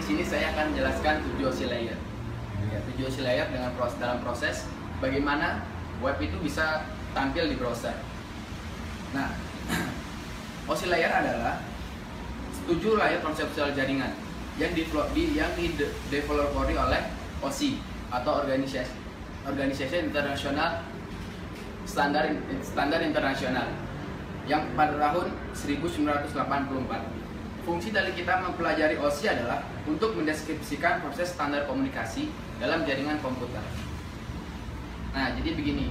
sini saya akan menjelaskan 7 OSI layer. Ya, 7 OSI layer dalam proses bagaimana web itu bisa tampil di browser. Nah, OSI layer adalah 7 layer konseptual jaringan yang dideveloperi oleh OSI atau organisasi internasional standar internasional yang pada tahun 1984. Fungsi dari kita mempelajari OSI adalah untuk mendeskripsikan proses standar komunikasi dalam jaringan komputer. Nah, jadi begini,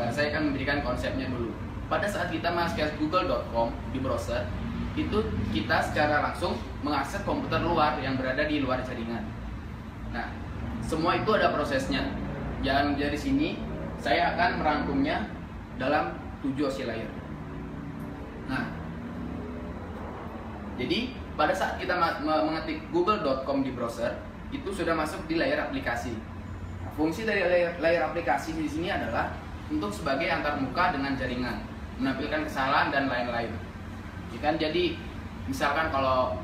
saya akan memberikan konsepnya dulu. Pada saat kita mengakses google.com di browser, itu kita secara langsung mengakses komputer luar yang berada di luar jaringan. Nah, semua itu ada prosesnya. Yang dari sini saya akan merangkumnya dalam 7 OSI layer. Nah, jadi pada saat kita mengetik google.com di browser, itu sudah masuk di layer aplikasi. Nah, fungsi dari layer aplikasi di sini adalah untuk sebagai antarmuka dengan jaringan, menampilkan kesalahan dan lain-lain. Jadi misalkan kalau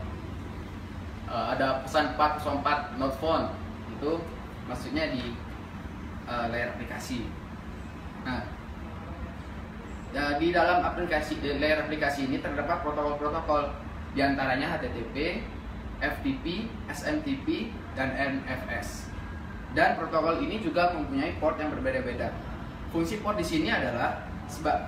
ada pesan 404 not found, itu maksudnya di layer aplikasi. Nah, di dalam layer aplikasi ini terdapat protokol-protokol, di antaranya HTTP, FTP, SMTP, dan NFS. Dan protokol ini juga mempunyai port yang berbeda-beda. Fungsi port di sini adalah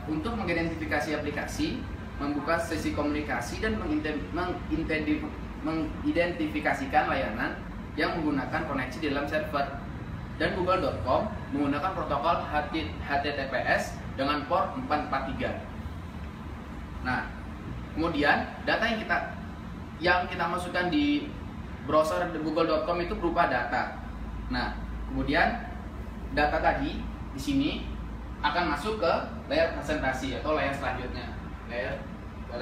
untuk mengidentifikasi aplikasi, membuka sesi komunikasi, dan mengidentifikasikan layanan yang menggunakan koneksi di dalam server. Dan google.com menggunakan protokol HTTPS dengan port 443. Nah, kemudian data yang kita masukkan di browser google.com itu berupa data. Nah, kemudian data tadi di sini akan masuk ke layer presentasi atau layer selanjutnya, layer 7.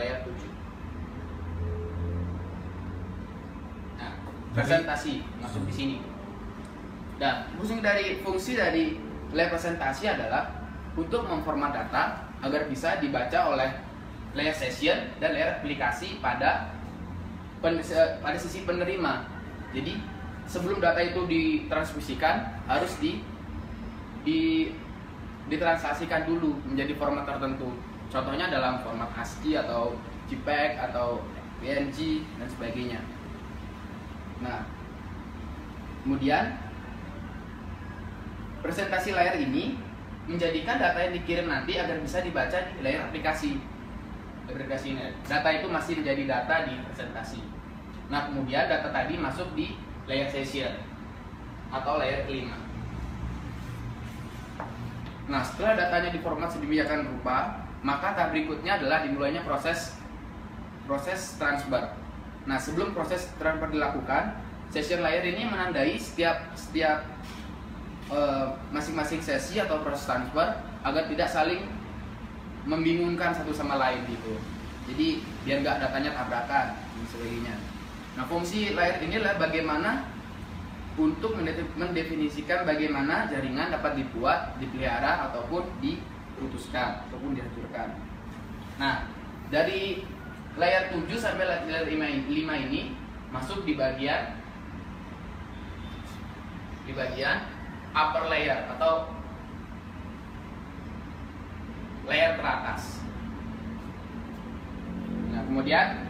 Nah, presentasi masuk di sini. Dan fungsi dari layer presentasi adalah untuk memformat data agar bisa dibaca oleh layer session dan layer aplikasi pada sisi penerima. Jadi sebelum data itu ditransmisikan harus ditranslasikan dulu menjadi format tertentu. Contohnya dalam format ASCII atau JPEG atau PNG dan sebagainya. Nah, kemudian presentasi layer ini menjadikan data yang dikirim nanti agar bisa dibaca di layer aplikasi. Data itu masih menjadi data di presentasi. Nah, kemudian data tadi masuk di layer session atau layer kelima. Nah, setelah datanya diformat sedemikian rupa, maka tahap berikutnya adalah dimulainya proses transfer. Nah, sebelum proses transfer dilakukan, session layer ini menandai setiap masing-masing sesi atau proses transfer agar tidak saling membingungkan satu sama lain gitu. Jadi biar nggak datanya tabrakan dan sebagainya. Nah, fungsi layer ini adalah bagaimana untuk mendefinisikan bagaimana jaringan dapat dibuat, dipelihara ataupun diputuskan ataupun dihancurkan. Nah, dari layer 7 sampai layer 5 ini masuk di bagian upper layer atau layer teratas. Nah, kemudian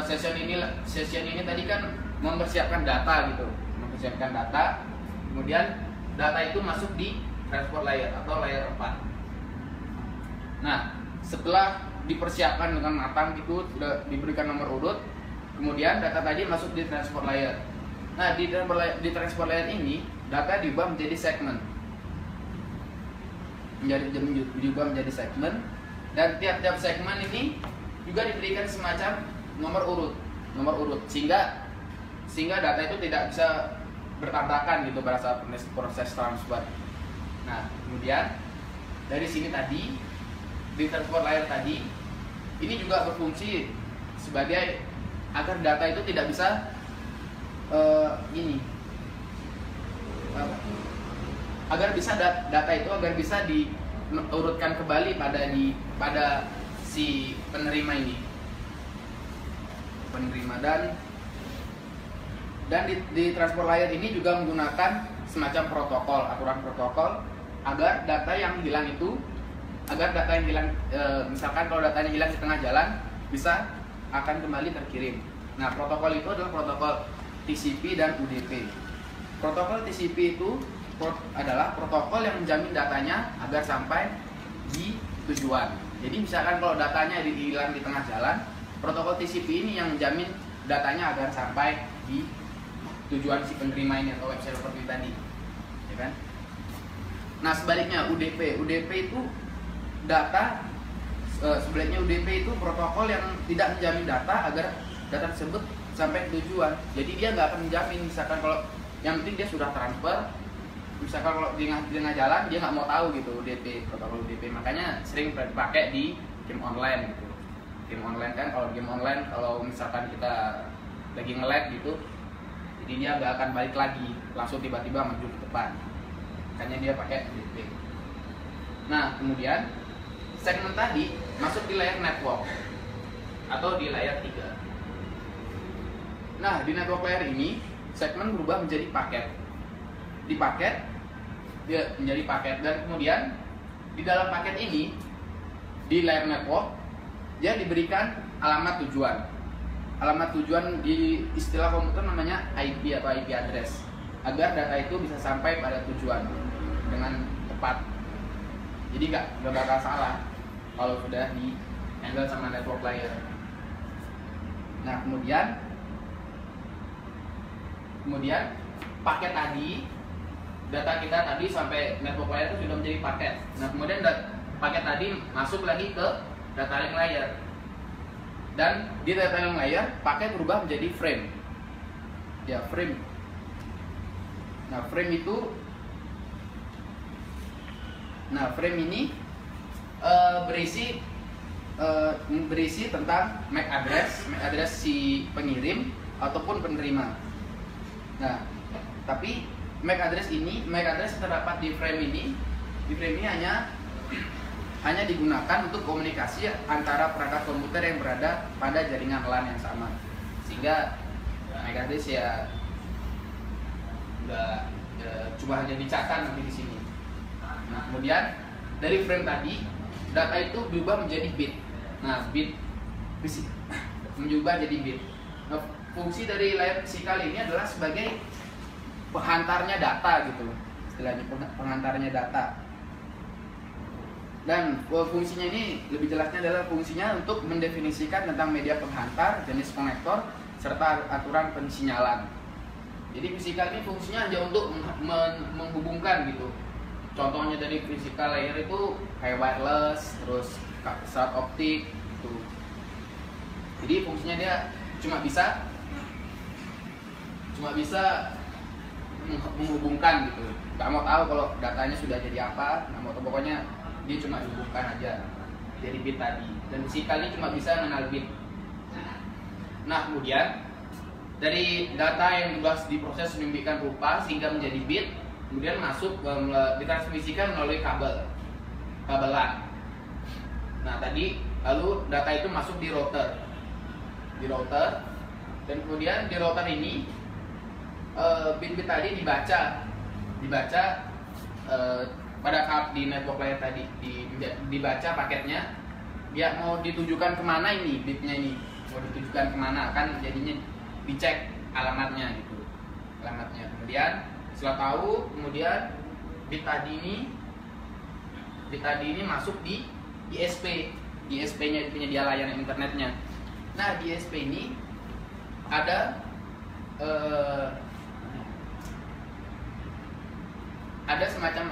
session ini tadi kan mempersiapkan data gitu, kemudian data itu masuk di transport layer atau layer 4. Nah, setelah dipersiapkan dengan matang gitu, sudah diberikan nomor urut, kemudian data tadi masuk di transport layer. Nah, di transport layer ini data diubah menjadi segmen. Diubah menjadi segmen, dan tiap-tiap segmen ini juga diberikan semacam nomor urut sehingga data itu tidak bisa bertabrakan gitu pada saat proses transfer. Nah, kemudian dari sini tadi di transport layer tadi ini juga berfungsi sebagai agar data itu tidak bisa data itu agar bisa diurutkan kembali pada si penerima ini. Dan Dan di transport layer ini juga menggunakan semacam protokol, aturan protokol agar data yang hilang misalkan kalau datanya hilang di tengah jalan bisa akan kembali terkirim. Nah, protokol itu adalah protokol TCP dan UDP. Protokol TCP itu adalah protokol yang menjamin datanya agar sampai di tujuan. Jadi misalkan kalau datanya hilang di tengah jalan, protokol TCP ini yang menjamin datanya agar sampai di tujuan si penerima ini atau website seperti tadi, ya kan? Nah, sebaliknya UDP itu data sebaliknya UDP itu protokol yang tidak menjamin data agar data tersebut sampai ke tujuan. Jadi dia nggak akan menjamin, misalkan kalau yang penting dia sudah transfer, misalkan kalau di tengah jalan dia nggak mau tahu gitu protokol UDP. Makanya sering dipakai di game online gitu. Game online kan, kalau game online kalau misalkan kita lagi nge-lag gitu, jadi dia nggak akan balik lagi, langsung tiba-tiba maju ke depan. Makanya dia pakai UDP. Nah, kemudian segmen tadi masuk di layer network atau di layer 3. Nah, di network layer ini segmen berubah menjadi paket. Di paket dia menjadi paket, dan kemudian di dalam paket ini di layer network dia diberikan alamat tujuan. Alamat tujuan di istilah komputer namanya IP atau IP address, agar data itu bisa sampai pada tujuan dengan tepat. Jadi nggak bakal salah kalau sudah di handle sama network layer. Nah, kemudian paket tadi, data kita tadi sampai network layer itu sudah menjadi paket. Nah, kemudian paket tadi masuk lagi ke data link layer, dan di data link layer paket berubah menjadi frame. Ya, frame. Nah, frame ini berisi tentang MAC address si pengirim ataupun penerima. Nah, tapi MAC address terdapat di frame ini hanya digunakan untuk komunikasi antara perangkat komputer yang berada pada jaringan LAN yang sama, sehingga MAC address ya nggak cuma hanya dicatat nanti di sini. Nah, kemudian dari frame tadi data itu berubah menjadi bit. Nah, bit berubah jadi bit. Nah, fungsi dari layer fisikal ini adalah sebagai penghantarnya data gitu, istilahnya penghantarnya data. Dan fungsinya ini lebih jelasnya adalah fungsinya untuk mendefinisikan tentang media penghantar, jenis konektor, serta aturan pensinyalan. Jadi fisikal ini fungsinya hanya untuk menghubungkan gitu. Contohnya dari physical layer itu kayak wireless, terus short optik gitu. Jadi fungsinya dia cuma bisa menghubungkan gitu. Nggak mau tahu kalau datanya sudah jadi apa, nggak mau tahu, pokoknya dia cuma dihubungkan aja jadi bit tadi. Dan physical ini cuma bisa mengenal bit. Nah, kemudian dari data yang sudah diproses sedemikian rupa sehingga menjadi bit, kemudian masuk ditransmisikan melalui kabel LAN. Nah, tadi lalu data itu masuk di router, dan kemudian di router ini bit-bit tadi dibaca pada di network layer tadi dibaca paketnya, dia mau ditujukan kemana ini bitnya ini, mau ditujukan kemana, kan jadinya dicek alamatnya gitu, kemudian setelah tahu, kemudian bit tadi ini masuk di ISP-nya, penyedia layanan internetnya. Nah, di ISP ini ada semacam